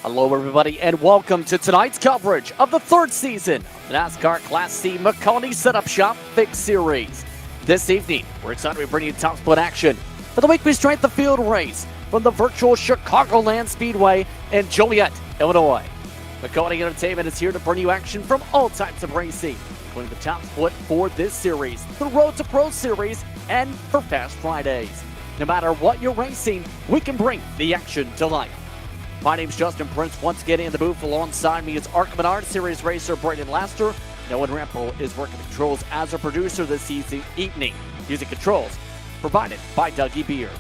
Hello, everybody, and welcome to tonight's coverage of the third season of the NASCAR Class C Maconi Setup Shop Fixed Series. This evening, we're excited to bring you top split action for the weekly Strength of Field race from the virtual Chicagoland Speedway in Joliet, Illinois. Maconi Entertainment is here to bring you action from all types of racing, including the top split for this series, the Road to Pro Series, and for Fast Fridays. No matter what you're racing, we can bring the action to life. My name's Justin Prince, once again in the booth. Alongside me is ARC Menard Series racer Brayden Laster. Noah Rampel is working the controls as a producer this evening. Music controls provided by Dougie Beer.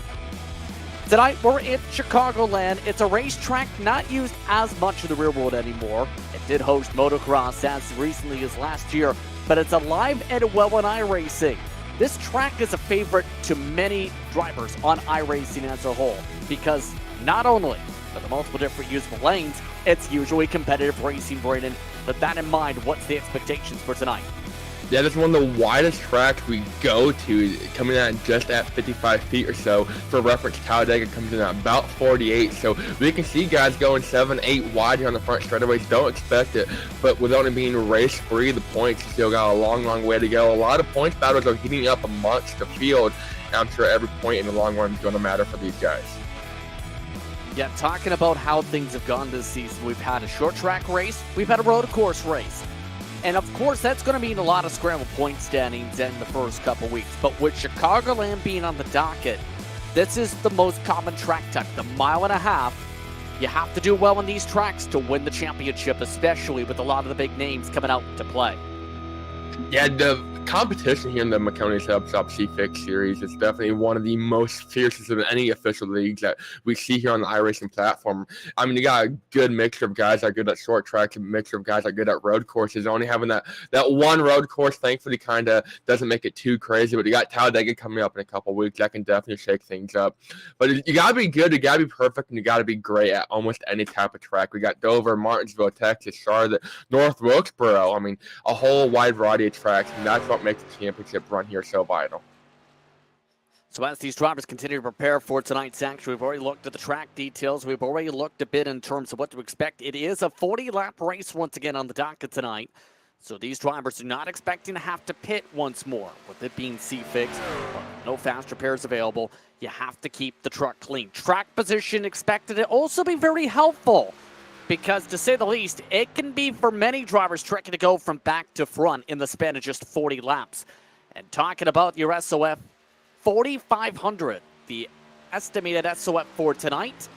Tonight we're in Chicagoland. It's a racetrack not used as much in the real world anymore. It did host motocross as recently as last year, but it's alive and well in iRacing. This track is a favorite to many drivers on iRacing as a whole because not only are there multiple different usable lanes, it's usually competitive racing, Brayden. With that in mind, what's the expectations for tonight? Yeah, this is one of the widest tracks we go to, coming in just at 55 feet or so. For reference, Talladega comes in at about 48, so we can see guys going 7, 8 wide here on the front straightaways. Don't expect it, but with only being race-free, the points still got a long, long way to go. A lot of points battles are heating up amongst the field, and I'm sure every point in the long run is going to matter for these guys. Yeah, talking about how things have gone this season, we've had a short track race, we've had a road course race. And of course, that's going to mean a lot of scramble point standings in the first couple weeks. But with Chicagoland being on the docket, this is the most common track type, the 1.5 miles. You have to do well on these tracks to win the championship, especially with a lot of the big names coming out to play. Yeah, the competition here in the Maconi C Fixed Series is definitely one of the most fiercest of any official leagues that we see here on the iRacing platform. I mean, you got a good mixture of guys that are good at short tracks, a mixture of guys that are good at road courses. Only having that one road course, thankfully, kind of doesn't make it too crazy. But you got Talladega coming up in a couple weeks. That can definitely shake things up. But you got to be good, you got to be perfect, and you got to be great at almost any type of track. We got Dover, Martinsville, Texas, Charlotte, North Wilkesboro. I mean, a whole wide variety of tracks, and that's what makes the championship run here so vital. So as these drivers continue to prepare for tonight's action, we've already looked at the track details. We've already looked a bit in terms of what to expect. It is a 40-lap race once again on the docket tonight. So these drivers are not expecting to have to pit once more. With it being C-Fixed, no fast repairs available, you have to keep the truck clean. Track position expected to also be very helpful, because to say the least, it can be for many drivers tricky to go from back to front in the span of just 40 laps. And talking about your S.O.F, 4,500, the estimated S.O.F for tonight.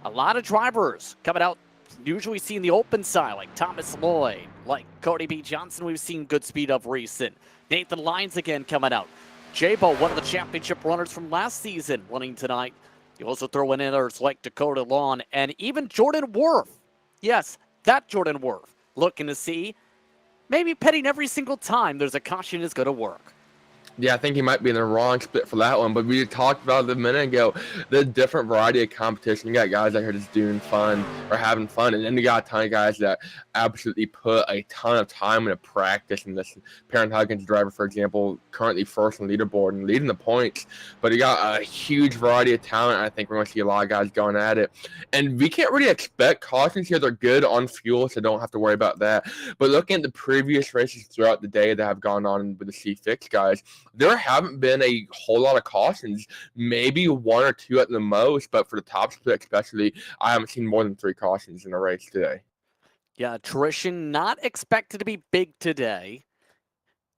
A lot of drivers coming out, usually seen the open side, like Thomas Lloyd, like Cody B. Johnson, we've seen good speed of recent. Nathan Lyons again coming out. J-Bo, one of the championship runners from last season, running tonight. You also throw in others like Dakota Lawn and even Jordan Worth. Yes, that Jordan Worth. Looking to see, maybe pitting every single time there's a caution is going to work. Yeah, I think he might be in the wrong split for that one, but we talked about it a minute ago, the different variety of competition. You got guys out here just doing fun or having fun, and then you got a ton of guys that absolutely put a ton of time into practice. And this Parent Huggins driver, for example, currently first on the leaderboard and leading the points, but you got a huge variety of talent. I think we're going to see a lot of guys going at it, and we can't really expect cautions here. They're good on fuel, so don't have to worry about that. But looking at the previous races throughout the day that have gone on with the C-Fix guys, there haven't been a whole lot of cautions, maybe 1 or 2 at the most, but for the top split especially, I haven't seen more than 3 cautions in a race today. Yeah, attrition not expected to be big today.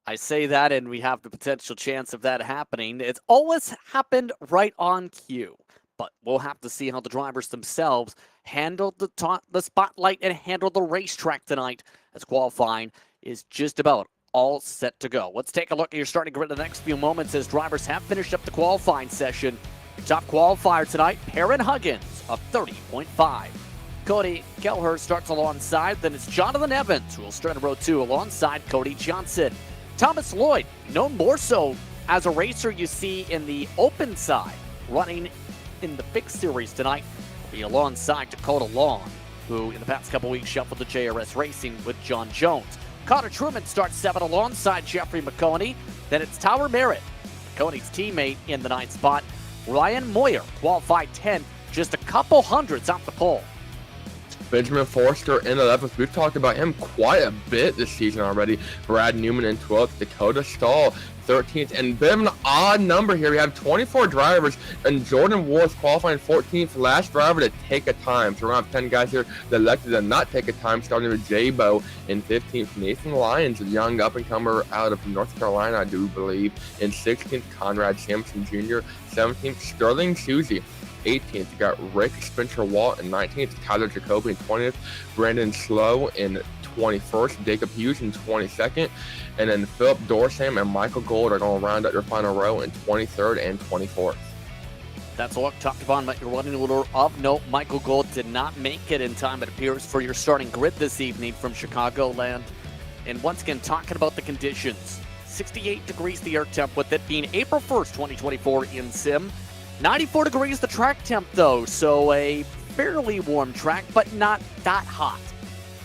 I say that, and we have the potential chance of that happening. It's always happened right on cue, but we'll have to see how the drivers themselves handle the spotlight and handle the racetrack tonight, as qualifying is just about all set to go. Let's take a look at your starting grid in the next few moments as drivers have finished up the qualifying session. Top qualifier tonight, Parent Huggins of 30.5. Cody Kelleher starts alongside. Then it's Jonathan Evans who will start in row 2 alongside Cody Johnson. Thomas Lloyd, known more so as a racer you see in the open side, running in the Fixed Series tonight, will be alongside Dakota Lawn, who in the past couple weeks shuffled to JRS Racing with John Jones. Connor Truman starts 7 alongside Jeffrey Maconi. Then it's Tyler Merritt, Maconi's teammate, in the 9th spot. Ryan Moyer qualified 10. just a couple hundredths off the pole. Benjamin Forster in 11th. We've talked about him quite a bit this season already. Brad Newman in 12th. Dakota Stahl 13th. And a bit of an odd number here. We have 24 drivers, and Jordan Worth qualifying 14th. Last driver to take a time. So we're going to have 10 guys here that elected to not take a time, starting with J-Bo in 15th. Nathan Lyons, a young up-and-comer out of North Carolina, I do believe. In 16th, Conrad Sampson Jr. 17th, Sterling Susie. 18th, you got Rick Spencer Walt in 19th, Tyler Jacoby in 20th, Brandon Slow in 21st, Jacob Hughes in 22nd, and then Philip Dorsam and Michael Gold are going to round out their final row in 23rd and 24th. That's all talked about your running order of note. Michael Gold did not make it in time, it appears, for your starting grid this evening from Chicagoland. And once again, talking about the conditions, 68 degrees the air temp, with it being April 1st, 2024 in sim. 94 degrees the track temp, though, so a fairly warm track, but not that hot.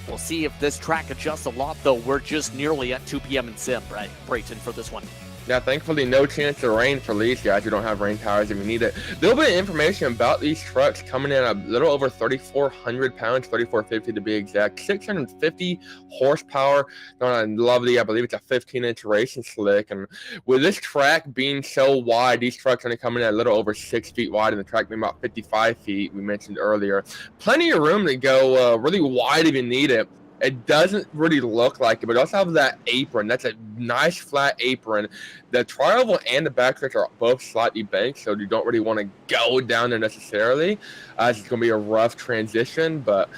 We'll see if this track adjusts a lot, though. We're just nearly at 2 p.m. in sim, right, Brayton, for this one. Yeah, thankfully no chance of rain for these guys who don't have rain tires if you need it. A little bit of information about these trucks coming in a little over 3,400 pounds, 3,450 to be exact, 650 horsepower. Lovely, I believe it's a 15-inch racing slick. And with this track being so wide, these trucks are only coming in a little over 6 feet wide, and the track being about 55 feet, we mentioned earlier. Plenty of room to go really wide if you need it. It doesn't really look like it, but it also have that apron. That's a nice flat apron. The tri-oval and the backstretch are both slightly banked, so you don't really want to go down there necessarily. It's going to be a rough transition, but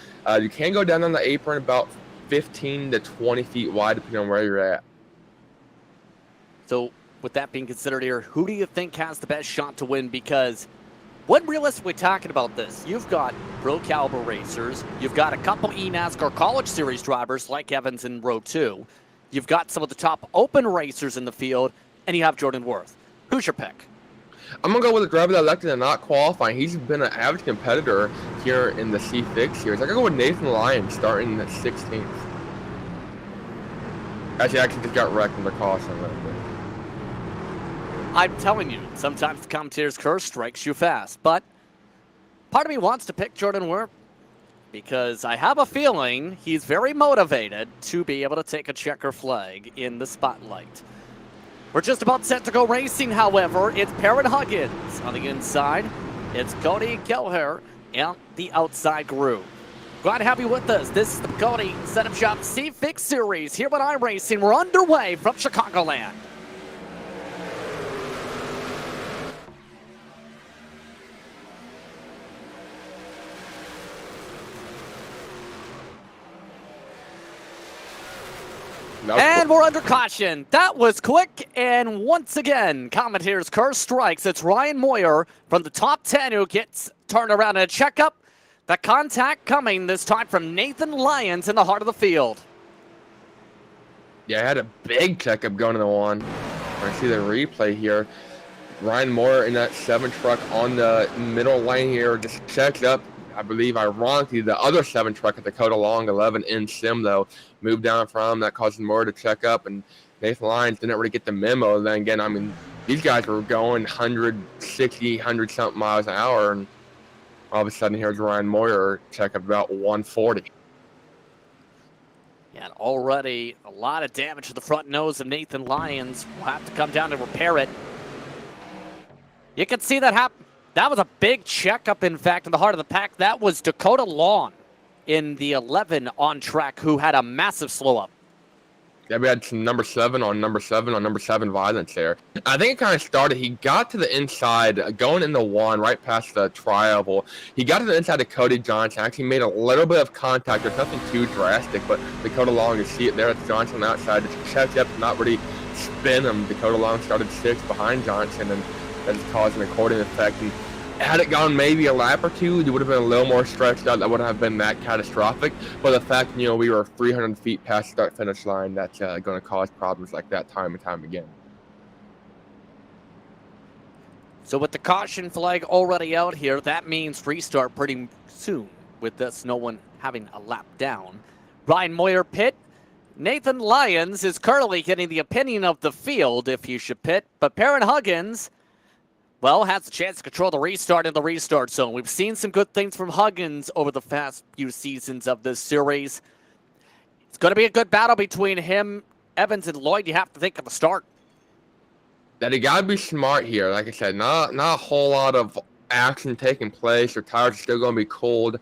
you can go down on the apron about 15 to 20 feet wide, depending on where you're at. So with that being considered here, who do you think has the best shot to win? Because when realistically talking about this, you've got pro caliber racers, you've got a couple eNASCAR College Series drivers like Evans in row 2, you've got some of the top open racers in the field, and you have Jordan Worth. Who's your pick? I'm going to go with a driver that elected to not qualify. He's been an average competitor here in the C Fixed Series. I'm going to go with Nathan Lyons starting at 16th. Actually just got wrecked in the caution a little bit. I'm telling you, sometimes the commentator's curse strikes you fast. But part of me wants to pick Jordan Worth because I have a feeling he's very motivated to be able to take a checker flag in the spotlight. We're just about set to go racing, however. It's Perrin Huggins on the inside. It's Cody Kelleher and the outside group. Glad to have you with us. This is the Maconi Setup Shop C Fixed Series here at iRacing. We're underway from Chicagoland. And we're under caution. That was quick. And once again, commentator's curse strikes. It's Ryan Moyer from the top 10 who gets turned around in a checkup. The contact coming this time from Nathan Lyons in the heart of the field. Yeah, I had a big checkup going to the one. I see the replay here. Ryan Moyer in that 7 truck on the middle lane here just checked up. I believe, ironically, the other 7 truck at Dakota Long 11 in sim, though, moved down from that, causing Moore to check up, and Nathan Lyons didn't really get the memo. Then again, I mean, these guys were going 160, 100-something miles an hour, and all of a sudden, here's Ryan Moyer check up about 140. Yeah, and already a lot of damage to the front nose of Nathan Lyons. We'll have to come down to repair it. You can see that happen. That was a big checkup, in fact, in the heart of the pack. That was Dakota Long in the 11 on track who had a massive slow up. Yeah, we had some number 7 on number 7 violence there. I think it kind of started, he got to the inside, going in the 1, right past the tri-oval. He got to the inside of Cody Johnson, actually made a little bit of contact. There's nothing too drastic, but Dakota Long, you see it there, it's Johnson on the outside. Just checked up, not really spin him. Dakota Long started 6 behind Johnson, and that just caused an accordion effect. And had it gone maybe a lap or 2, it would have been a little more stretched out. That wouldn't have been that catastrophic. But the fact, we were 300 feet past the start-finish line, that's going to cause problems like that time and time again. So with the caution flag already out here, that means restart pretty soon with this, no one having a lap down. Ryan Moyer pit. Nathan Lyons is currently getting the opinion of the field if you should pit. But Perrin Huggins well, has a chance to control the restart in the restart zone. We've seen some good things from Huggins over the past few seasons of this series. It's going to be a good battle between him, Evans, and Lloyd. You have to think at the start that he got to be smart here. Like I said, not a whole lot of action taking place. Their tires are still going to be cold.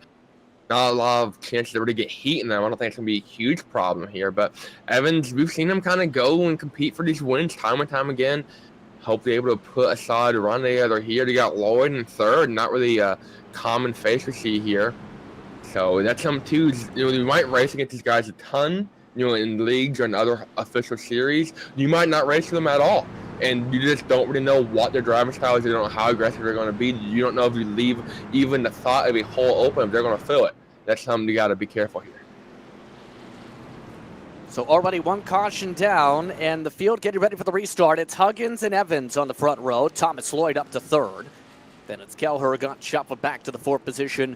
Not a lot of chances to really get heat in them. I don't think it's going to be a huge problem here. But Evans, we've seen him kind of go and compete for these wins time and time again. Hopefully able to put a solid run together here. They got Lloyd in third. Not really a common face we see here. So that's something too. You might race against these guys a ton, in leagues or in other official series. You might not race with them at all. And you just don't really know what their driving style is. You don't know how aggressive they're going to be. You don't know if you leave even the thought of a hole open, if they're going to fill it. That's something you got to be careful here. So already one caution down, and the field getting ready for the restart. It's Huggins and Evans on the front row. Thomas Lloyd up to third. Then it's Kelleher got shuffled back to the fourth position.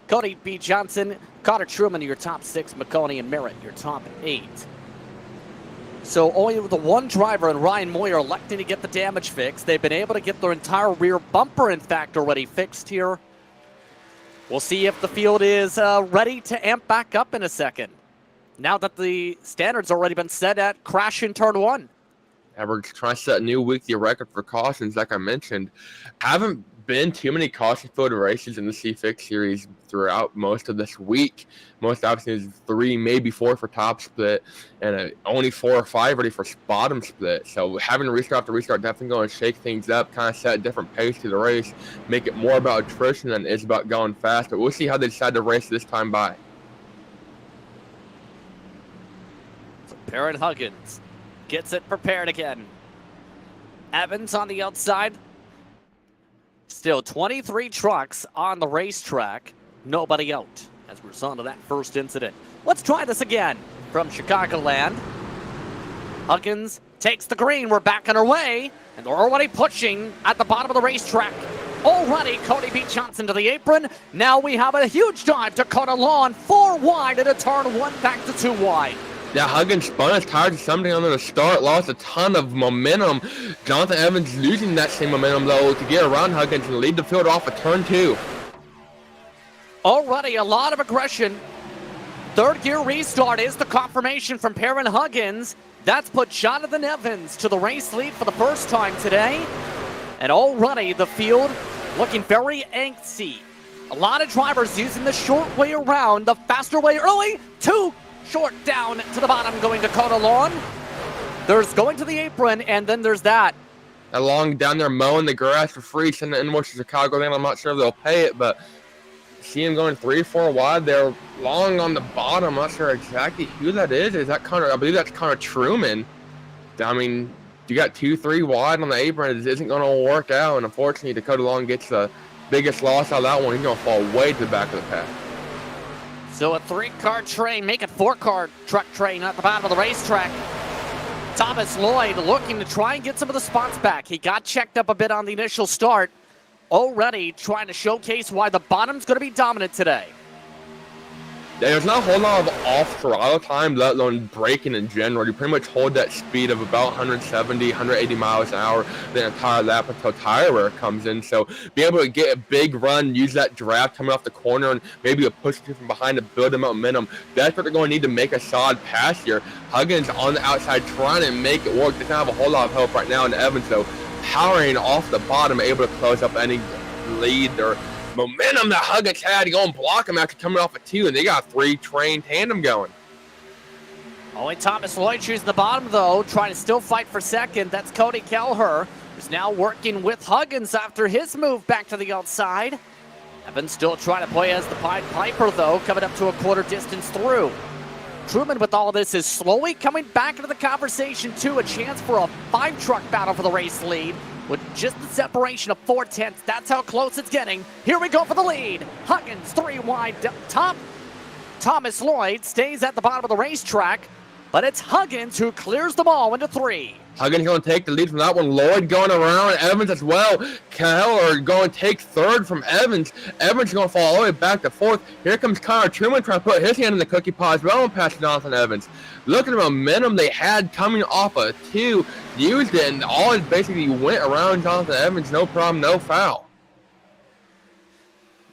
Cody B. Johnson, Connor Truman, your top 6. Maconi and Merritt, your top 8. So only the one driver and Ryan Moyer electing to get the damage fixed. They've been able to get their entire rear bumper, in fact, already fixed here. We'll see if the field is ready to amp back up in a second, now that the standard's already been set at crash in turn 1. And we're trying to set a new weekly record for cautions, like I mentioned. Haven't been too many caution-filled races in the C Fixed Series throughout most of this week. Most obviously is 3, maybe 4 for top split, and only 4 or 5 ready for bottom split. So having to restart after restart definitely going to shake things up, kind of set a different pace to the race, make it more about attrition than it is about going fast. But we'll see how they decide to race this time by. So Perrin Huggins gets it prepared again. Evans on the outside. Still 23 trucks on the racetrack. Nobody out as we're on to that first incident. Let's try this again from Chicagoland. Huggins takes the green. We're back on our way, and they're already pushing at the bottom of the racetrack. Already Cody B. Johnson to the apron. Now we have a huge dive to cut a lawn 4 wide at a turn 1 back to 2 wide. Yeah, Huggins spun his tires to something under the start, lost a ton of momentum. Jonathan Evans losing that same momentum, though, to get around Huggins and lead the field off at turn 2. Already a lot of aggression. Third gear restart is the confirmation from Perrin Huggins. That's put Jonathan Evans to the race lead for the first time today. And already the field looking very angsty. A lot of drivers using the short way around, the faster way early. 2 short down to the bottom, going to Dakota Lawn. There's going to the apron, and then there's that. Along down there mowing the grass for free, sending it inwards to Chicagoland. I'm not sure if they'll pay it, but see him going 3 or 4 wide there, long on the bottom. I'm not sure exactly who that is. Is that Connor? I believe that's Connor Truman. I mean, you got 2, 3 wide on the apron. It isn't going to work out, and unfortunately, Dakota Long gets the biggest loss out of that one. He's going to fall way to the back of the pack. So a 3-car train, make it 4-car truck train at the bottom of the racetrack. Thomas Lloyd looking to try and get some of the spots back. He got checked up a bit on the initial start. Already trying to showcase why the bottom's going to be dominant today. Yeah, there's not a whole lot of off-throttle time, let alone braking in general. You pretty much hold that speed of about 170, 180 miles an hour the entire lap until tire wear comes in. So be able to get a big run, use that draft coming off the corner, and maybe a push through from behind to build the momentum. That's what they're going to need to make a solid pass here. Huggins on the outside trying to make it work. Doesn't have a whole lot of help right now. And Evans, though, powering off the bottom, able to close up any lead or momentum that Huggins had. He go and block him after coming off a 2, and they got 3 train tandem going. Only Thomas Lloyd choosing the bottom, though, trying to still fight for second. That's Cody Kelleher, who's now working with Huggins after his move back to the outside. Evans still trying to play as the Pied Piper, though, coming up to a quarter distance through. Truman, with all this, is slowly coming back into the conversation, too. A chance for a 5-truck battle for the race lead. With just the separation of 4/10, that's how close it's getting. Here we go for the lead. Huggins 3 wide top. Thomas Lloyd stays at the bottom of the racetrack, but it's Huggins who clears them all into 3. Huggins going to take the lead from that one. Lloyd going around. Evans as well. Keller going to take third from Evans. Evans going to fall all the way back to fourth. Here comes Connor Truman trying to put his hand in the cookie pie as well and pass Jonathan Evans. Look at the momentum they had coming off of 2. Used it, and all it basically went around Jonathan Evans. No problem, no foul.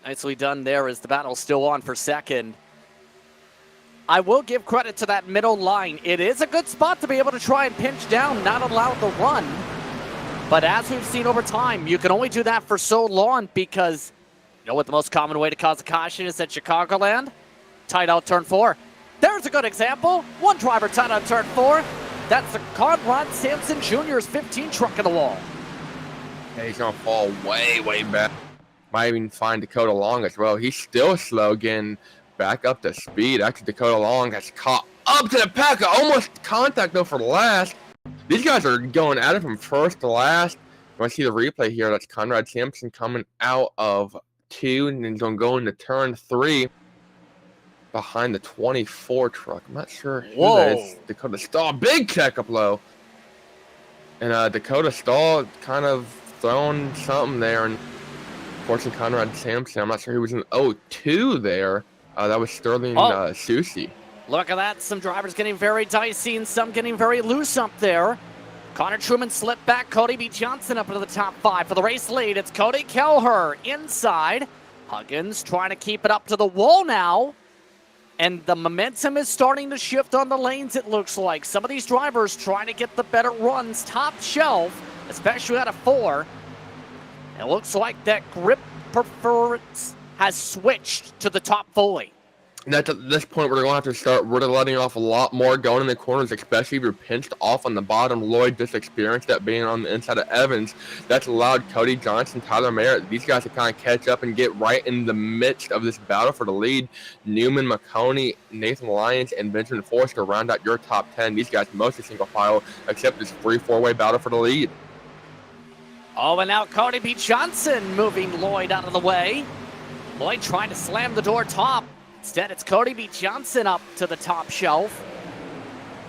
Nicely done there as the battle's still on for second. I will give credit to that middle line. It is a good spot to be able to try and pinch down, not allow the run. But as we've seen over time, you can only do that for so long because you know what the most common way to cause a caution is at Chicagoland? Tight out turn 4. There's a good example. One driver tight out turn 4. That's the Conrad Sampson Jr.'s 15 truck in the wall. Yeah, he's going to fall way, way back. Might even find Dakota Long as well. He's still slow getting back up to speed. Actually, Dakota Long has caught up to the pack. Almost contact though for last. These guys are going at it from first to last. You want to see the replay here. That's Conrad Sampson coming out of 2 and then going to go into turn 3 behind the 24 truck. I'm not sure who that is. Dakota Stahl. Big check up low. And Dakota Stahl kind of throwing something there. And forcing Conrad Sampson. I'm not sure who was in 0-2 there. That was Sterling Susi. Look at that. Some drivers getting very dicey and some getting very loose up there. Connor Truman slipped back. Cody B. Johnson up into the top 5 for the race lead. It's Cody Kelleher inside. Huggins trying to keep it up to the wall now. And the momentum is starting to shift on the lanes, it looks like. Some of these drivers trying to get the better runs top shelf, especially out of 4. It looks like that grip preference has switched to the top fully. And that's at this point we're going to have to start really letting off a lot more going in the corners, especially if you're pinched off on the bottom. Lloyd just experienced that being on the inside of Evans. That's allowed Cody Johnson, Tyler Merritt, these guys to kind of catch up and get right in the midst of this battle for the lead. Newman, Maconi, Nathan Lyons, and Benjamin Forster round out your top 10. These guys mostly single file, except this 3-4-way battle for the lead. Oh, and now Cody B. Johnson moving Lloyd out of the way. Lloyd trying to slam the door top. Instead, it's Cody B. Johnson up to the top shelf.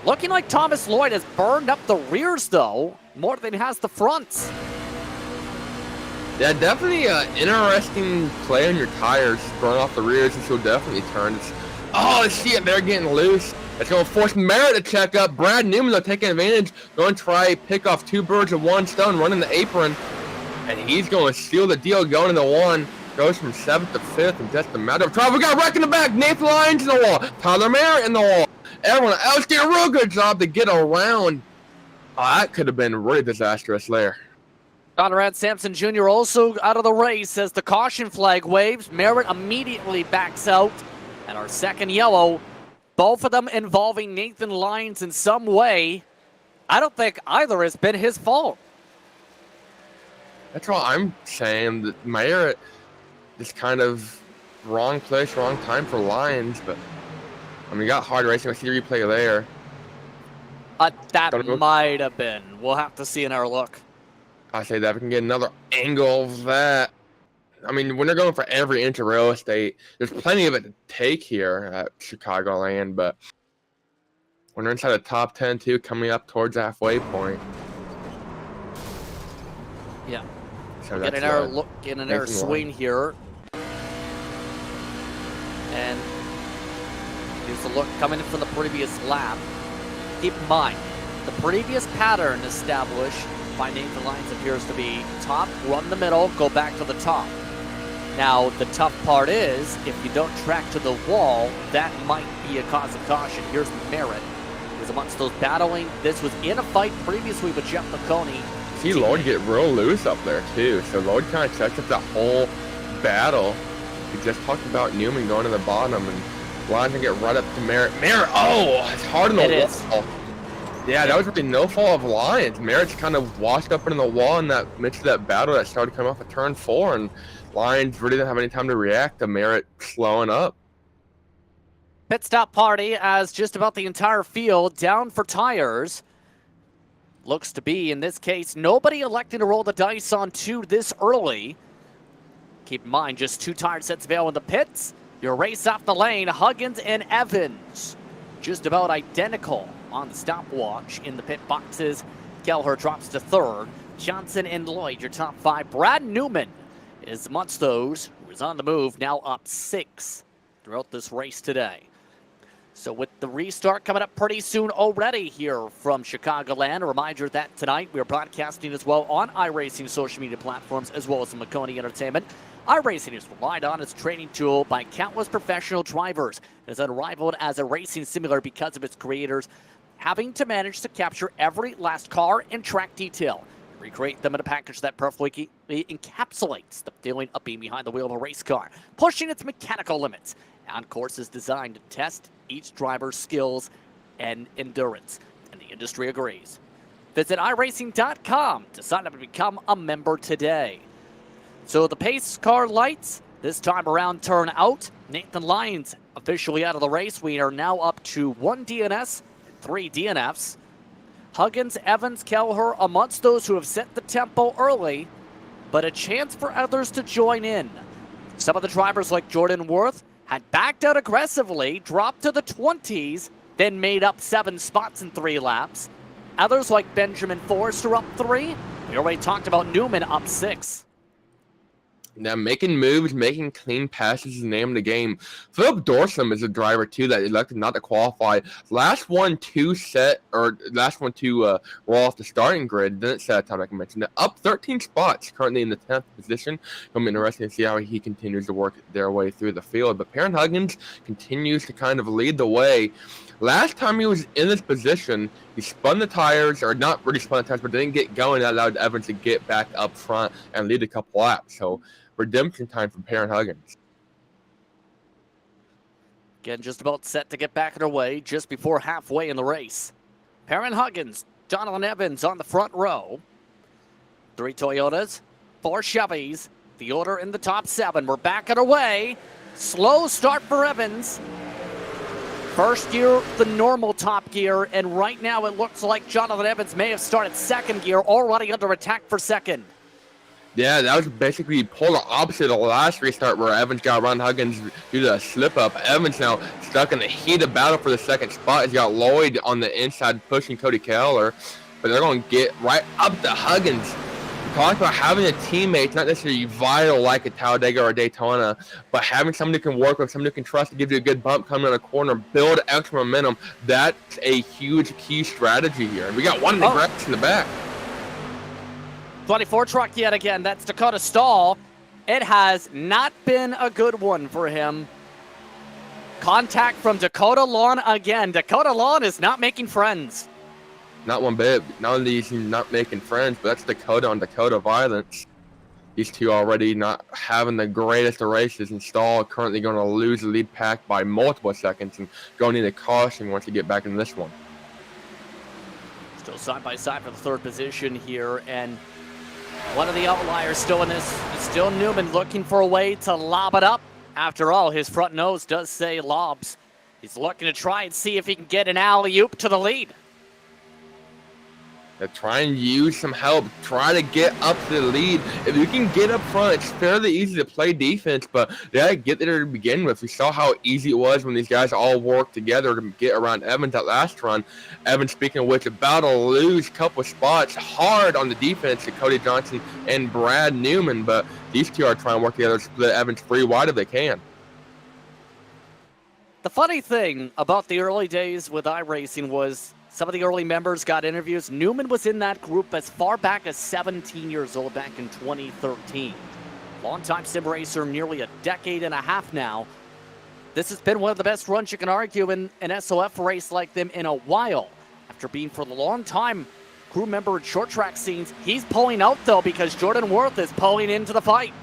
Looking like Thomas Lloyd has burned up the rears, though, more than he has the fronts. Yeah, definitely an interesting play on your tires, throwing off the rears, and she'll definitely turn. Oh, see it, they're getting loose. It's going to force Merritt to check up. Brad Newman, though, taking advantage, going to try pick off 2 birds with 1 stone, running the apron. And he's going to seal the deal, going into 1. Goes from 7th to 5th in just a matter of time. We got wreck in the back. Nathan Lyons in the wall. Tyler Merritt in the wall. Everyone else did a real good job to get around. Oh, that could have been really disastrous there. Conrad Sampson Jr. also out of the race as the caution flag waves. Merritt immediately backs out. And our second yellow, both of them involving Nathan Lyons in some way. I don't think either has been his fault. That's what I'm saying. That Merritt is kind of wrong place, wrong time for Lyons. But, I mean, you got hard racing. I see the replay there. That might have been. We'll have to see in our look. I say that. We can get another angle of that. I mean, when they're going for every inch of real estate, there's plenty of it to take here at Chicagoland, but when they're inside the top 10 too, coming up towards the halfway point. Yeah. So get an air look, get an air swing here. And here's the look coming in from the previous lap. Keep in mind, the previous pattern established by Nathan Lyons appears to be top, run the middle, go back to the top. Now, the tough part is, if you don't track to the wall, that might be a cause of caution. Here's Merritt. He was amongst those battling. This was in a fight previously with Jeff Maconi. See Lloyd get real loose up there, too. So Lloyd kind of checked up that whole battle. We just talked about Newman going to the bottom, and Lyons can get right up to Merritt. Merritt, oh, it's hard on the wall. Yeah, that was really no fault of Lyons. Merritt's kind of washed up into the wall in that midst of that battle that started coming off of turn 4, and Lyons really didn't have any time to react to Merritt slowing up. Pit stop party as just about the entire field down for tires. Looks to be, in this case, nobody electing to roll the dice on 2 this early. Keep in mind, just 2 tire sets available in the pits. Your race off the lane, Huggins and Evans. Just about identical on the stopwatch in the pit boxes. Kelleher drops to third. Johnson and Lloyd, your top 5. Brad Newman is amongst those who is on the move, now up 6 throughout this race today. So with the restart coming up pretty soon already here from Chicagoland, a reminder that tonight we are broadcasting as well on iRacing social media platforms as well as the Maconi Entertainment. iRacing is relied on as a training tool by countless professional drivers. It is unrivaled as a racing simulator because of its creators having to manage to capture every last car and track detail. Recreate them in a package that perfectly encapsulates the feeling of being behind the wheel of a race car, pushing its mechanical limits. On-course is designed to test each driver's skills and endurance, and the industry agrees. Visit iRacing.com to sign up and become a member today. So the pace car lights, this time around turn out. Nathan Lyons officially out of the race. We are now up to 1 DNS and 3 DNFs. Huggins, Evans, Kelleher amongst those who have set the tempo early, but a chance for others to join in. Some of the drivers like Jordan Worth had backed out aggressively, dropped to the 20s, then made up 7 spots in 3 laps. Others like Benjamin Forrester up 3. We already talked about Newman up 6. Now, making moves, making clean passes is the name of the game. Philip Dorsum is a driver, too, that elected not to qualify. Last one to roll off the starting grid. Didn't set a time, like I mentioned. Up 13 spots, currently in the 10th position. It'll be interesting to see how he continues to work their way through the field. But Perrin Huggins continues to kind of lead the way. Last time he was in this position, he spun the tires, or not really spun the tires, but didn't get going. That allowed Evans to get back up front and lead a couple laps. So, redemption time for Perrin Huggins. Again, just about set to get back underway just before halfway in the race. Perrin Huggins, Donovan Evans on the front row. 3 Toyotas, 4 Chevys. The order in the top 7. We're back underway. Slow start for Evans. First gear, the normal top gear, and right now it looks like Jonathan Evans may have started second gear, already under attack for second. Yeah, that was basically polar opposite of the last restart where Evans got around Huggins due to a slip-up. Evans now stuck in the heated battle for the second spot. He's got Lloyd on the inside pushing Cody Kelleher, but they're going to get right up to Huggins. We talked about having a teammate, not necessarily vital like a Talladega or a Daytona, but having somebody you can work with, somebody you can trust to give you a good bump coming in a corner, build extra momentum. That's a huge key strategy here. We got one in the grass in the back. 24 truck yet again. That's Dakota Stahl. It has not been a good one for him. Contact from Dakota Lawn again. Dakota Lawn is not making friends. Not one bit. Not only is he not making friends, but that's Dakota on Dakota violence. These two already not having the greatest of races, and Stahl currently going to lose the lead pack by multiple seconds and going into caution once you get back in this one. Still side by side for the 3rd position here, and one of the outliers still in this is still Newman, looking for a way to lob it up. After all, his front nose does say lobs. He's looking to try and see if he can get an alley-oop to the lead. Try and use some help. Try to get up to the lead. If you can get up front, it's fairly easy to play defense, but they got to get there to begin with. We saw how easy it was when these guys all worked together to get around Evans that last run. Evans, speaking of which, about to lose a couple of spots hard on the defense to Cody Johnson and Brad Newman, but these two are trying to work together to split Evans free wide if they can. The funny thing about the early days with iRacing was some of the early members got interviews. Newman was in that group as far back as 17 years old back in 2013. Longtime sim racer, nearly a decade and a half now. This has been one of the best runs you can argue in an S.O.F. race like them in a while. After being for a long time crew member in short track scenes, he's pulling out though because Jordan Worth is pulling into the fight.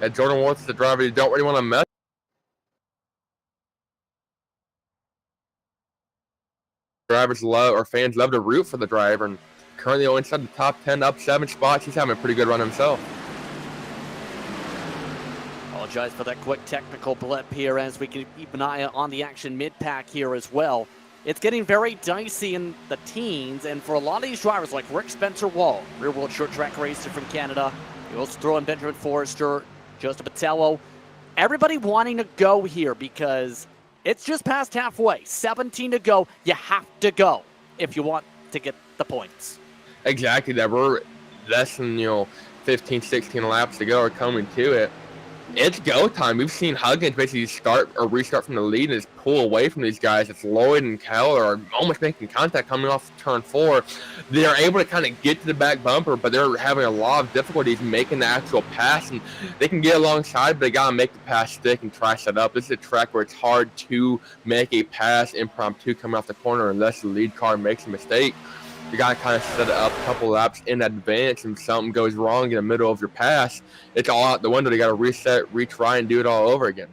And Jordan Worth is the driver you don't really want to mess. Drivers love, or fans love to root for the driver, and currently inside the top 10, up 7 spots. He's having a pretty good run himself. Apologize for that quick technical blip here as we can keep an eye on the action mid-pack here as well. It's getting very dicey in the teens, and for a lot of these drivers like Rick Spencer-Wall, rear-wheel short track racer from Canada, you also throw in Benjamin Forrester, Joseph Patello, everybody wanting to go here because it's just past halfway. 17 to go. You have to go if you want to get the points. Exactly that. We're less than 15, 16 laps to go or coming to it. It's go time. We've seen Huggins basically start or restart from the lead and just pull away from these guys. It's Lloyd and Keller are almost making contact coming off turn 4. They're able to kind of get to the back bumper, but they're having a lot of difficulties making the actual pass. And they can get alongside, but they got to make the pass stick and try set up. This is a track where it's hard to make a pass impromptu coming off the corner unless the lead car makes a mistake. You got to kind of set it up a couple laps in advance, and something goes wrong in the middle of your pass, it's all out the window. You got to reset, retry, and do it all over again.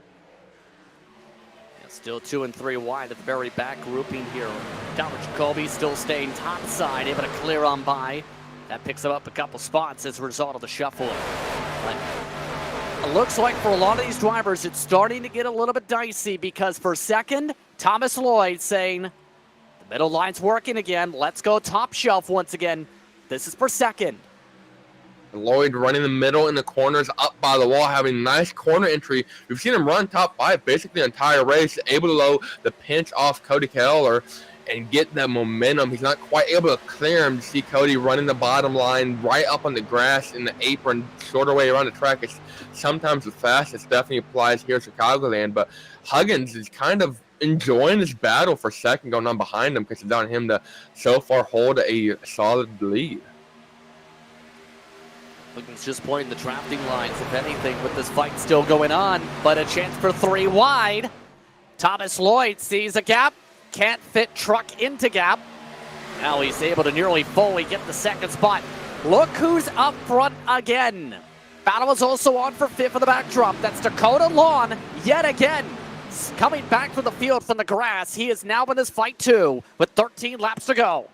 Yeah, still 2 and 3 wide at the very back grouping here. Dalbert Jacoby still staying top side, able to clear on by. That picks him up a couple spots as a result of the shuffle. But it looks like for a lot of these drivers, it's starting to get a little bit dicey because for second, Thomas Lloyd saying, middle line's working again. Let's go top shelf once again. This is for second. Lloyd running the middle in the corners up by the wall, having nice corner entry. We've seen him run top 5 basically the entire race, able to low the pinch off Cody Keller and get that momentum. He's not quite able to clear him. You see Cody running the bottom line right up on the grass in the apron, shorter way around the track. It's sometimes the fastest. Definitely applies here at Chicagoland, but Huggins is kind of enjoying this battle for second going on behind him because it's on him to so far hold a solid lead. Huggins just pointing the drafting lines, if anything, with this fight still going on, but a chance for 3 wide. Thomas Lloyd sees a gap, can't fit truck into gap. Now he's able to nearly fully get the second spot. Look who's up front again. Battle is also on for 5th of the backdrop. That's Dakota Lawn yet again. Coming back from the field from the grass. He is now in this fight too with 13 laps to go.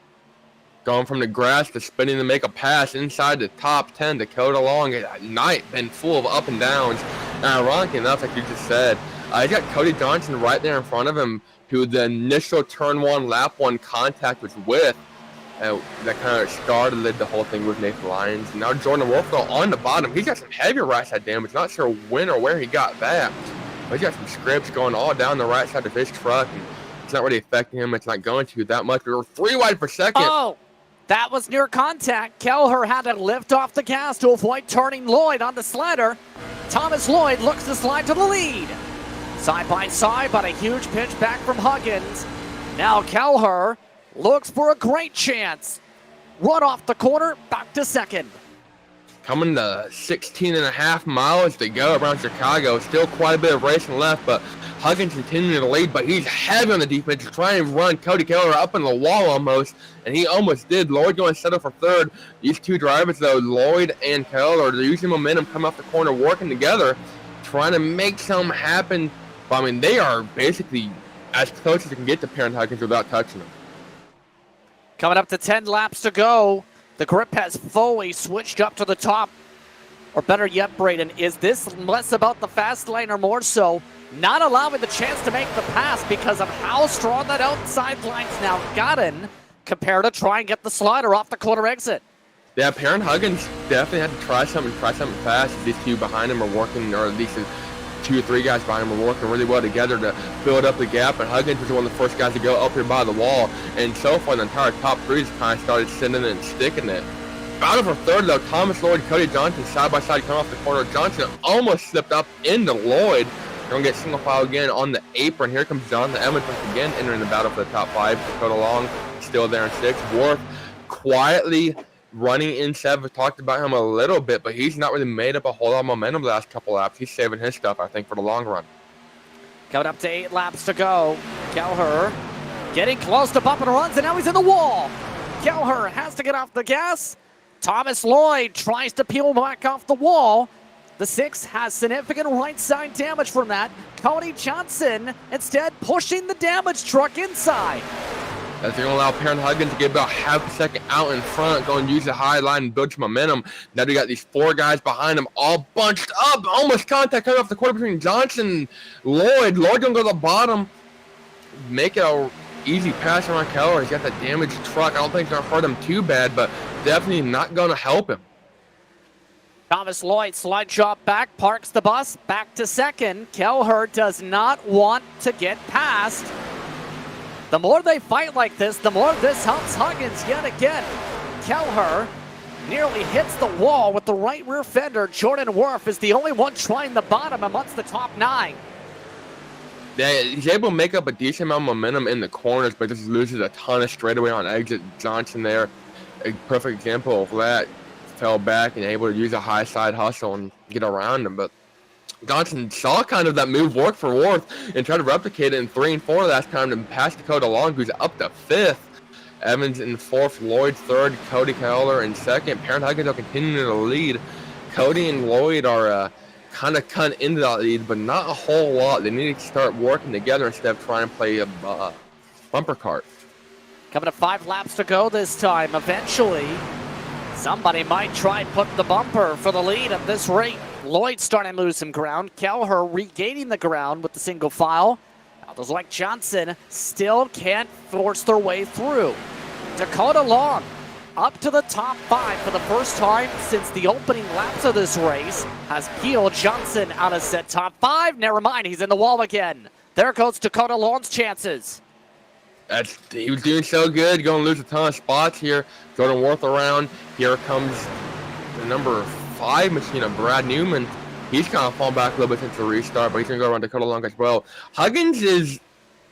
Going from the grass to spinning to make a pass inside the top 10. Dakota Long at night been full of up and downs. And ironically enough, like you just said, he's got Cody Johnson right there in front of him, who the initial turn 1, lap 1 contact was with. That kind of started the whole thing with Nathan Lyons. And now Jordan Wolfville on the bottom. He's got some heavy right side damage. Not sure when or where he got that. But he's got some scripts going all down the right side of his truck. And it's not really affecting him. It's not going to that much. We were 3 wide for second. Oh, that was near contact. Kelleher had to lift off the gas to avoid turning Lloyd on the slider. Thomas Lloyd looks to slide to the lead. Side by side, but a huge pitch back from Huggins. Now Kelleher looks for a great chance. Run off the corner, back to second. Coming to 16.5 miles to go around Chicago. Still quite a bit of racing left, but Huggins continuing to lead, but he's heavy on the defense, trying to run Cody Keller up in the wall almost, and he almost did. Lloyd going to settle for third. These two drivers, though, Lloyd and Keller, they're using momentum, coming off the corner, working together, trying to make something happen. But, I mean, they are basically as close as you can get to Parent Huggins without touching them. Coming up to 10 laps to go. The grip has fully switched up to the top. Or better yet, Braden, is this less about the fast lane or more so not allowing the chance to make the pass because of how strong that outside line's now gotten compared to try and get the slider off the corner exit? Yeah, Parent Huggins definitely had to try something fast. These two behind him are working, or at least 2 or 3 guys behind him are working really well together to build up the gap, and Huggins was one of the first guys to go up here by the wall, and so far the entire top 3 has kind of started sending it and sticking it. Battle for third, though, Thomas Lloyd, Cody Johnson side by side coming off the corner. Johnson almost slipped up into Lloyd. They're going to get single file again on the apron. Here comes Jonathan Evans once again entering the battle for the top 5. Dakota Long still there in 6th. Worth quietly running in 7th. Talked about him a little bit, but he's not really made up a whole lot of momentum the last couple laps. He's saving his stuff, I think, for the long run. Coming up to 8 laps to go. Kelleher getting close to bumping runs, and now he's in the wall. Kelleher has to get off the gas. Thomas Lloyd tries to peel back off the wall. The 6 has significant right side damage from that. Cody Johnson instead pushing the damaged truck inside. That's going to allow Parent Huggins to get about half a second out in front, go and use the high line and build some momentum. Now they got these 4 guys behind him all bunched up. Almost contact coming off the corner between Johnson and Lloyd. Lloyd going to go to the bottom. Make it a easy pass around Keller. He's got that damaged truck. I don't think it's going to hurt him too bad, but definitely not going to help him. Thomas Lloyd slide shot back, parks the bus, back to second. Kelleher does not want to get past The more they fight like this, the more this helps Huggins yet again. Kelleher nearly hits the wall with the right rear fender. Jordan Worf is the only one trying the bottom amongst the top 9. Yeah, he's able to make up a decent amount of momentum in the corners, but just loses a ton of straightaway on exit. Johnson there, a perfect example of that. Fell back and able to use a high side hustle and get around him. But Johnson saw kind of that move work for Worf and tried to replicate it in 3 and 4 last time to pass Dakota Long, who's up to 5th. Evans in 4th, Lloyd 3rd, Cody Kelleher in 2nd. Parent Huggins will continue to lead. Cody and Lloyd are kind of cut into that lead, but not a whole lot. They need to start working together instead of trying to play a bumper cart. Coming to 5 laps to go this time. Eventually, somebody might try put the bumper for the lead at this rate. Lloyd starting to lose some ground. Kelleher regaining the ground with the single file. Others like Johnson still can't force their way through. Dakota Long up to the top 5 for the first time since the opening laps of this race. Has peeled Johnson out of set top 5. Never mind, he's in the wall again. There goes Dakota Long's chances. He was doing so good, going to lose a ton of spots here. Jordan Worth around. Here comes the number 5 machine of Brad Newman. He's kind of fallen back a little bit since the restart, but he's going to go around Dakota Long as well. Huggins is,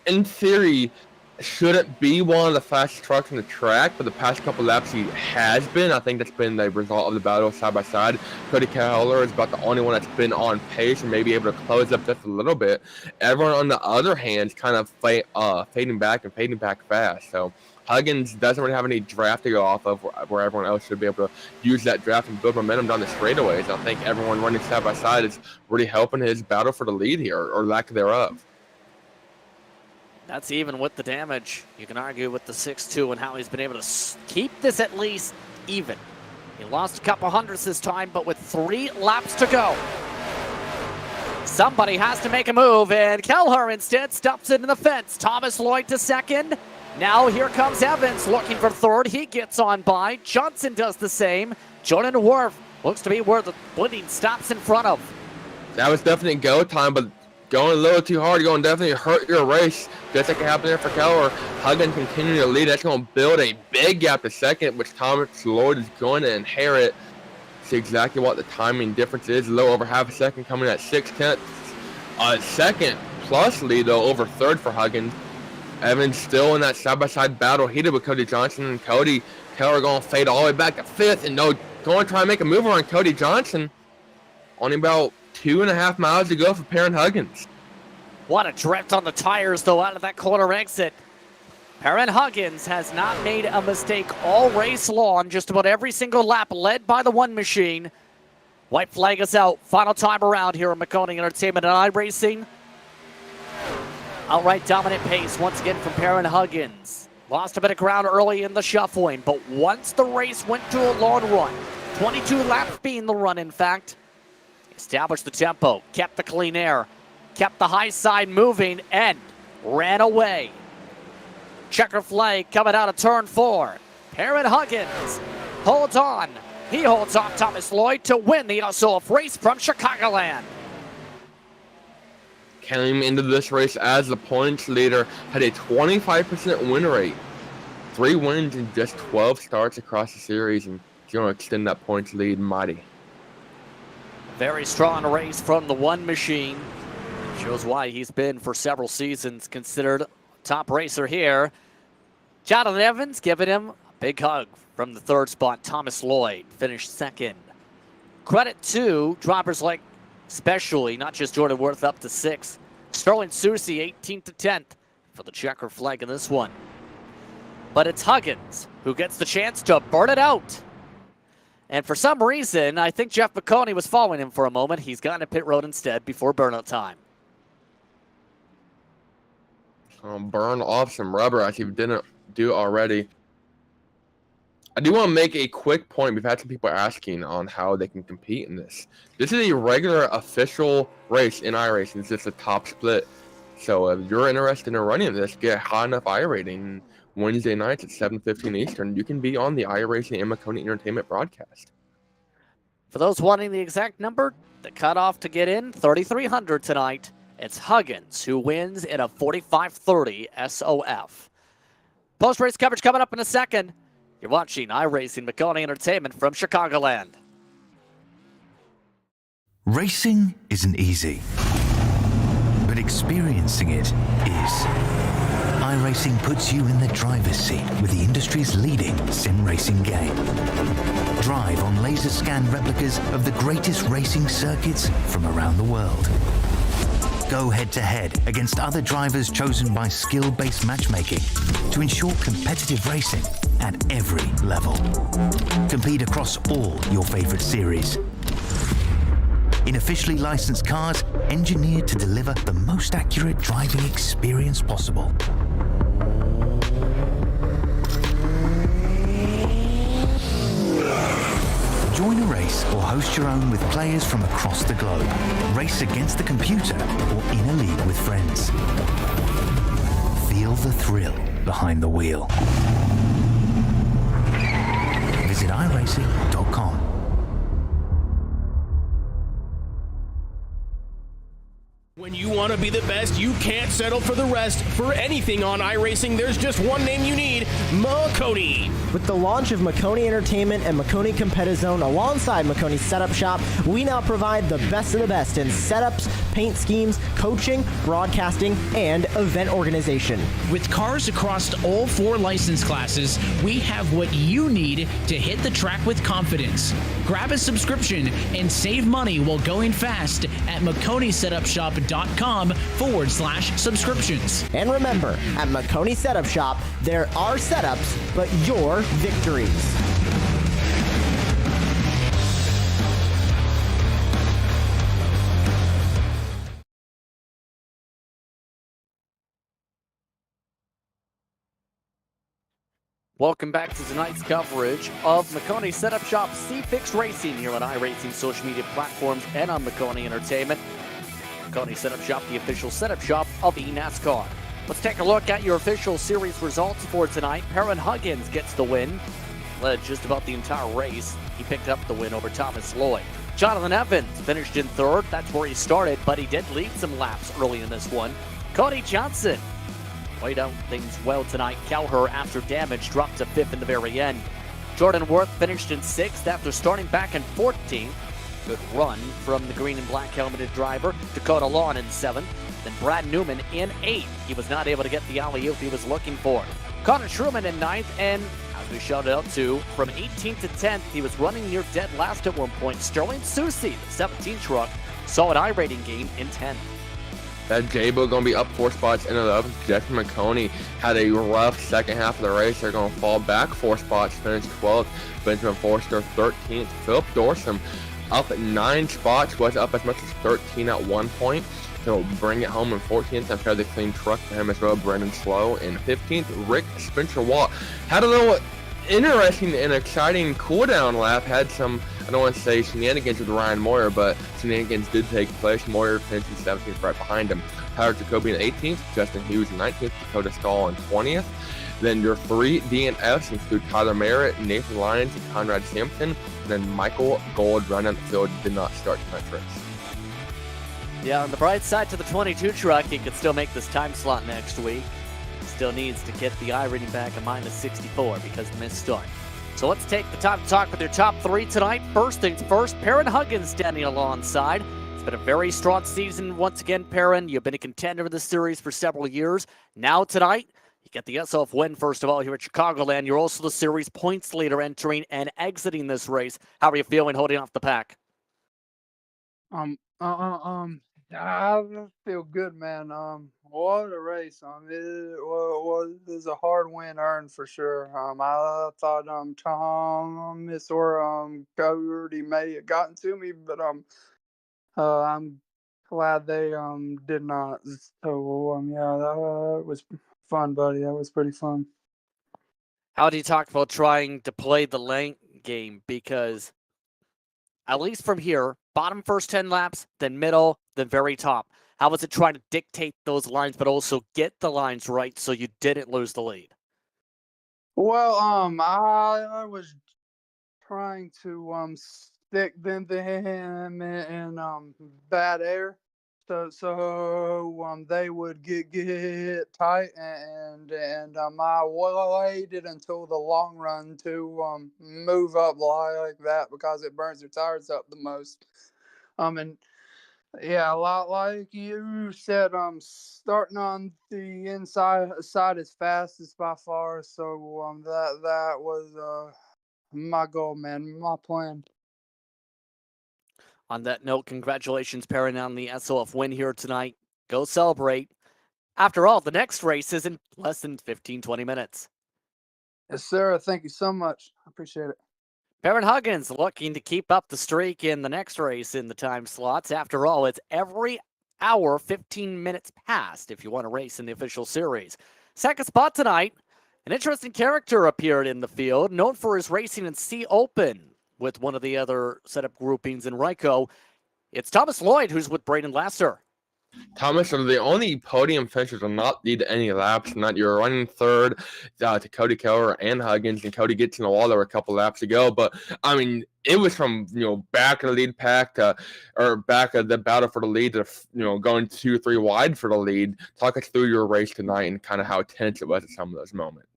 in theory, shouldn't be one of the fastest trucks on the track, but the past couple laps he has been. I think that's been the result of the battle side by side. Cody Kelleher is about the only one that's been on pace and maybe able to close up just a little bit. Everyone on the other hand is kind of fading back fast. So Huggins doesn't really have any draft to go off of where everyone else should be able to use that draft and build momentum down the straightaways. I think everyone running side by side is really helping his battle for the lead here, or lack thereof. That's even with the damage. You can argue with the 6-2 and how he's been able to keep this at least even. He lost a couple hundredths this time, but with 3 laps to go, somebody has to make a move, and Kelleher instead stops it in the fence. Thomas Lloyd to 2nd. Now here comes Evans looking for 3rd. He gets on by. Johnson does the same. Jordan Worf looks to be where the bleeding stops in front of. That was definitely go time, but going a little too hard, you're going to definitely hurt your race. Just like it happened there for Kelleher. Huggins continuing to lead. That's going to build a big gap to 2nd, which Thomas Lloyd is going to inherit. See exactly what the timing difference is. A little over half a second coming at 6/10. 2nd plus lead, though, over 3rd for Huggins. Evans still in that side-by-side battle, heated with Cody Johnson and Cody. Kelleher going to fade all the way back to 5th, and going to try and make a move on Cody Johnson. Only about 2.5 miles to go for Parent Huggins. What a drift on the tires, though, out of that corner exit. Parent Huggins has not made a mistake all race long. Just about every single lap led by the 1 machine. White flag is out. Final time around here at Maconi Entertainment and iRacing. Outright dominant pace once again from Parent Huggins. Lost a bit of ground early in the shuffling, but once the race went to a long run, 22 laps being the run, in fact, established the tempo, kept the clean air, kept the high side moving, and ran away. Checker flag coming out of turn 4. Parent Huggins holds on. He holds off Thomas Lloyd to win the S.O.F race from Chicagoland. Came into this race as the points leader, had a 25% win rate. 3 wins in just 12 starts across the series, and he's going to extend that points lead mighty. Very strong race from the 1 machine. Shows why he's been, for several seasons, considered top racer here. Jonathan Evans giving him a big hug from the 3rd spot. Thomas Lloyd finished 2nd. Credit to drivers like, especially, not just Jordan Worth up to 6th. Sterling Susie 18th to 10th for the checker flag in this one. But it's Huggins who gets the chance to burn it out. And for some reason, I think Jeff Maconi was following him for a moment. He's gone to pit road instead before burnout time. Burn off some rubber as he didn't do already. I do want to make a quick point. We've had some people asking on how they can compete in this. This is a regular official race in iRacing. It's just a top split. So if you're interested in running this, get a high enough iRating Wednesday nights at 7:15 Eastern. You can be on the iRacing and Maconi Entertainment broadcast. For those wanting the exact number, the cutoff to get in, 3,300 tonight. It's Huggins who wins in a 45-30 S.O.F. Post-race coverage coming up in a second. You're watching iRacing Maconi Entertainment from Chicagoland. Racing isn't easy, but experiencing it is. iRacing puts you in the driver's seat with the industry's leading sim racing game. Drive on laser scan replicas of the greatest racing circuits from around the world. Go head-to-head against other drivers chosen by skill-based matchmaking to ensure competitive racing at every level. Compete across all your favorite series. In officially licensed cars, engineered to deliver the most accurate driving experience possible. Join a race or host your own with players from across the globe. Race against the computer or in a league with friends. Feel the thrill behind the wheel. Visit iRacing.com. When you want to be the best, you can't settle for the rest. For anything on iRacing, there's just one name you need, Maconi. With the launch of Maconi Entertainment and Maconi Competizone alongside Maconi Setup Shop, we now provide the best of the best in setups, paint schemes, coaching, broadcasting, and event organization. With cars across all 4 license classes, we have what you need to hit the track with confidence. Grab a subscription and save money while going fast at MaconiSetupShop.com/subscriptions. And remember, at Maconi Setup Shop, there are setups, but your victories. Welcome back to tonight's coverage of Maconi Setup Shop C Fixed Racing here on iRacing social media platforms and on Maconi Entertainment. Maconi Setup Shop, the official setup shop of eNASCAR. Let's take a look at your official series results for tonight. Perrin Huggins gets the win. Led just about the entire race. He picked up the win over Thomas Lloyd. Jonathan Evans finished in third. That's where he started, but he did lead some laps early in this one. Cody Johnson weighed out things well tonight. Kelher, after damage, dropped to 5th in the very end. Jordan Worth finished in 6th after starting back in 14th. Good run from the green and black helmeted driver. Dakota Lawn in 7th. Then Brad Newman in 8th. He was not able to get the alley-oop he was looking for. Connor Truman in 9th, and as we shouted out to, from 18th to 10th, he was running near dead last at one point. Sterling Susie, the 17 truck, saw an I-rating gain in 10th. That J-Bo going to be up 4 spots in the 11th. Jeff Maconi had a rough second half of the race. They're going to fall back 4 spots, finish 12th. Benjamin Forster 13th. Philip Dorsum up at 9 spots, was up as much as 13 at one point. He'll bring it home in 14th and fairly clean truck for him as well. Brendan Slow in 15th. Rick Spencer Watt had a little interesting and exciting cool-down lap. Had some, I don't want to say shenanigans with Ryan Moyer, but shenanigans did take place. Moyer finished in 17th right behind him. Tyler Jacoby in 18th. Justin Hughes in 19th. Dakota Stahl in 20th. Then your 3 DNFs include Tyler Merritt, Nathan Lyons, and Conrad Sampson. And then Michael Gold running out the field did not start tonight's race. Yeah, on the bright side to the 22 truck, he could still make this time slot next week. Still needs to get the I-rating back a -64 because of the missed start. So let's take the time to talk with your top 3 tonight. First things first, Perrin Huggins standing alongside. It's been a very strong season once again, Perrin. You've been a contender in this series for several years. Now tonight, you get the S.O.F win, first of all, here at Chicagoland. You're also the series points leader entering and exiting this race. How are you feeling holding off the pack? I feel good, man. What a race. It was a hard win earned for sure. I thought Thomas or Cody may have gotten to me, but I'm glad they did not. So yeah, that was fun, buddy. That was pretty fun. How do you talk about trying to play the lane game? Because at least from here, bottom first 10 laps, then middle, then very top. How was it trying to dictate those lines, but also get the lines right so you didn't lose the lead? Well, I was trying to stick them to him in bad air. so they would get tight, and I waited until the long run to move up like that because it burns your tires up the most. And yeah, a lot like you said, starting on the inside side is fastest by far. So that was my goal, man, my plan. On that note, congratulations, pairing on the S.O.F win here tonight. Go celebrate. After all, the next race is in less than 15, 20 minutes. Yes, sir. Thank you so much. I appreciate it. Baron Huggins looking to keep up the streak in the next race in the time slots. After all, it's every hour, 15 minutes past if you want to race in the official series. Second spot tonight, an interesting character appeared in the field, known for his racing in C Open with one of the other setup groupings in Ryko. It's Thomas Lloyd, who's with Braden Lasser. Thomas are the only podium finishers to not lead any laps. Not you're running third to Cody Keller and Huggins, and Cody gets in the wall there a couple laps ago. But I mean, it was from back of the lead pack to or back of the battle for the lead to going 2-3 wide for the lead. Talk us through your race tonight and kind of how tense it was at some of those moments.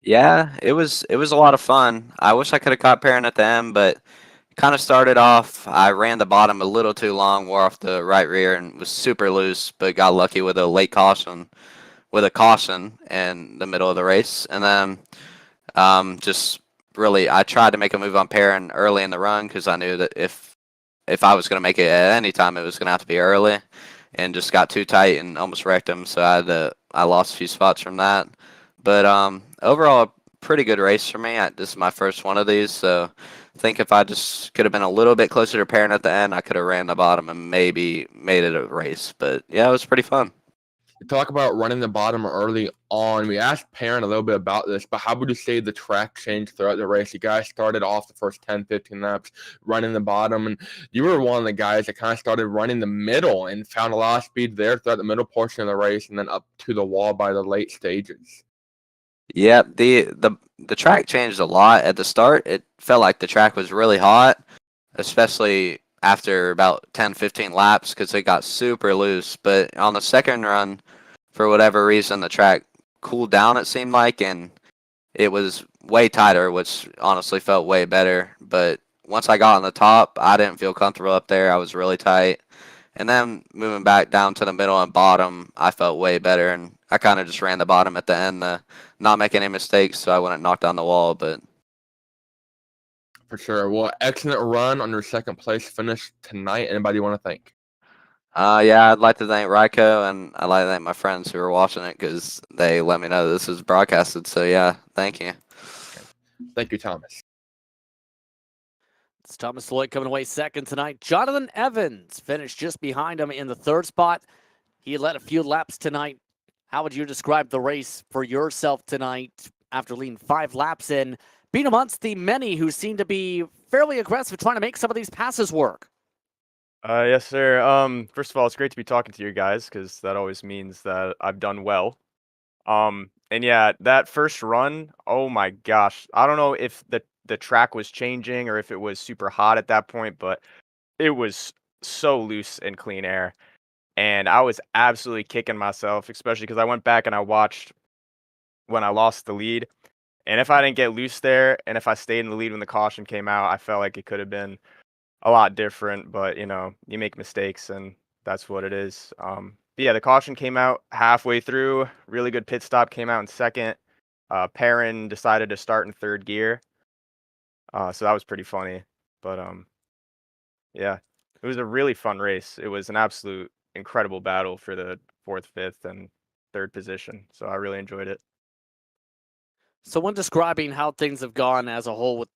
Yeah, it was a lot of fun. I wish I could have caught Perrin at the end, but kind of started off. I ran the bottom a little too long, wore off the right rear, and was super loose. But got lucky with a late caution, in the middle of the race, and then just really I tried to make a move on Perrin early in the run because I knew that if I was going to make it at any time, it was going to have to be early, and just got too tight and almost wrecked him. So I lost a few spots from that. But overall, a pretty good race for me. This is my first one of these, so I think if I just could have been a little bit closer to Perrin at the end, I could have ran the bottom and maybe made it a race. But yeah, it was pretty fun. Talk about running the bottom early on. We asked Perrin a little bit about this, but how would you say the track changed throughout the race? You guys started off the first 10, 15 laps running the bottom, and you were one of the guys that kind of started running the middle and found a lot of speed there throughout the middle portion of the race and then up to the wall by the late stages. Yeah, the track changed a lot at the start. It felt like the track was really hot, especially after about 10, 15 laps because it got super loose. But on the second run, for whatever reason, the track cooled down, it seemed like, and it was way tighter, which honestly felt way better. But once I got on the top, I didn't feel comfortable up there. I was really tight. And then moving back down to the middle and bottom, I felt way better. And I kind of just ran the bottom at the end to not make any mistakes so I wouldn't knock down the wall. But For sure. Well, excellent run on your second place finish tonight. Anybody you want to thank? yeah, I'd like to thank Ryko, and I'd like to thank my friends who were watching it because they let me know this was broadcasted. So, yeah, thank you. Thank you, Thomas. It's Thomas Lloyd coming away second tonight. Jonathan Evans finished just behind him in the third spot. He led a few laps tonight. How would you describe the race for yourself tonight after leading 5 laps in, being amongst the many who seem to be fairly aggressive trying to make some of these passes work? Yes, sir. First of all, it's great to be talking to you guys because that always means that I've done well. And yeah, that first run, oh my gosh, I don't know if the track was changing or if it was super hot at that point, but it was so loose in clean air, and I was absolutely kicking myself, especially because I went back and I watched when I lost the lead, and if I didn't get loose there, and if I stayed in the lead when the caution came out, I felt like it could have been a lot different, but you make mistakes and that's what it is. But yeah, the caution came out halfway through. Really good pit stop came out in second. Perrin decided to start in third gear. So that was pretty funny. But yeah, it was a really fun race. It was an absolute incredible battle for the fourth, fifth, and third position. So I really enjoyed it. So when describing how things have gone as a whole, with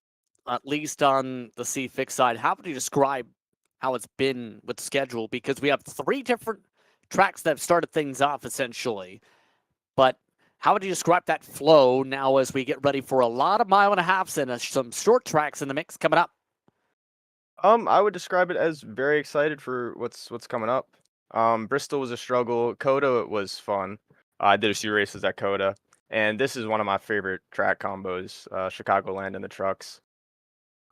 at least on the C Fixed side, how would you describe how it's been with the schedule? Because we have 3 different tracks that have started things off essentially. But how would you describe that flow now as we get ready for a lot of 1.5 miles and some short tracks in the mix coming up? I would describe it as very excited for what's coming up. Bristol was a struggle. Coda was fun. I did a few races at Coda, and this is one of my favorite track combos, Chicagoland and the trucks.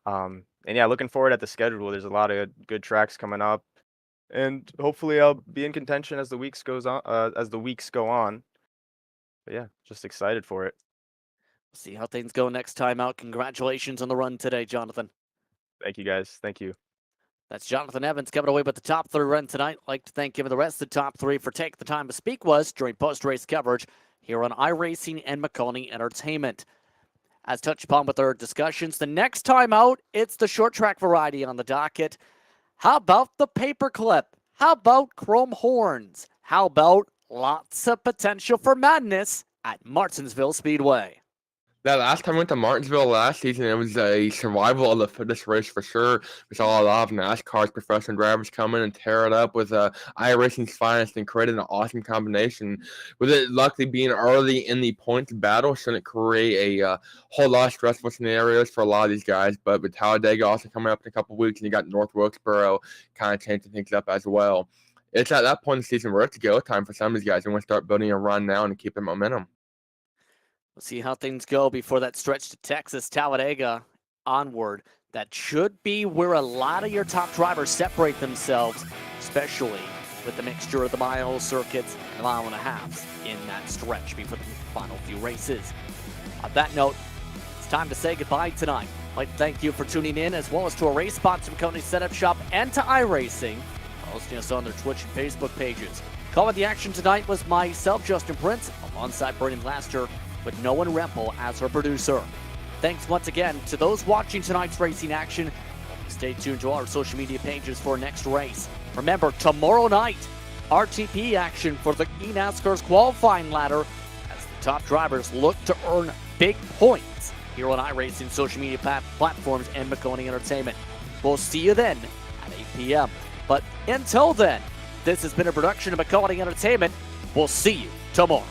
And yeah, looking forward at the schedule. There's a lot of good tracks coming up. and hopefully I'll be in contention as the weeks go on. But yeah, just excited for it. See how things go next time out. Congratulations on the run today, Jonathan. Thank you, guys. Thank you. That's Jonathan Evans coming away with the top 3 run tonight. I'd like to thank him and the rest of the top 3 for taking the time to speak with us during post-race coverage here on iRacing and Maconi Entertainment. As touched upon with our discussions, the next time out, it's the short track variety on the docket. How about the paperclip? How about chrome horns? How about lots of potential for madness at Martinsville Speedway? That last time I went to Martinsville last season, it was a survival of the fittest race for sure. We saw a lot of NASCAR's professional drivers come in and tear it up with iRacing's finest and created an awesome combination. With it luckily being early in the points battle, shouldn't create a whole lot of stressful scenarios for a lot of these guys. But with Talladega also coming up in a couple of weeks, and you got North Wilkesboro kind of changing things up as well. It's at that point in the season where it's go time for some of these guys. They want to start building a run now and keep the momentum. We'll see how things go before that stretch to Texas, Talladega onward. That should be where a lot of your top drivers separate themselves, especially with the mixture of the mile circuits and the mile and a halves in that stretch before the final few races. On that note, it's time to say goodbye tonight. I'd like to thank you for tuning in, as well as to our race sponsor, Maconi Setup Shop, and to iRacing, hosting us on their Twitch and Facebook pages. Calling the action tonight was myself, Justin Prince, alongside Brandon Laster, with Noah Rempel as our producer. Thanks once again to those watching tonight's racing action. Stay tuned to our social media pages for our next race. Remember, tomorrow night, RTP action for the eNASCAR's qualifying ladder as the top drivers look to earn big points here on iRacing social media platforms and Maconi Entertainment. We'll see you then at 8 p.m. But until then, this has been a production of Maconi Entertainment. We'll see you tomorrow.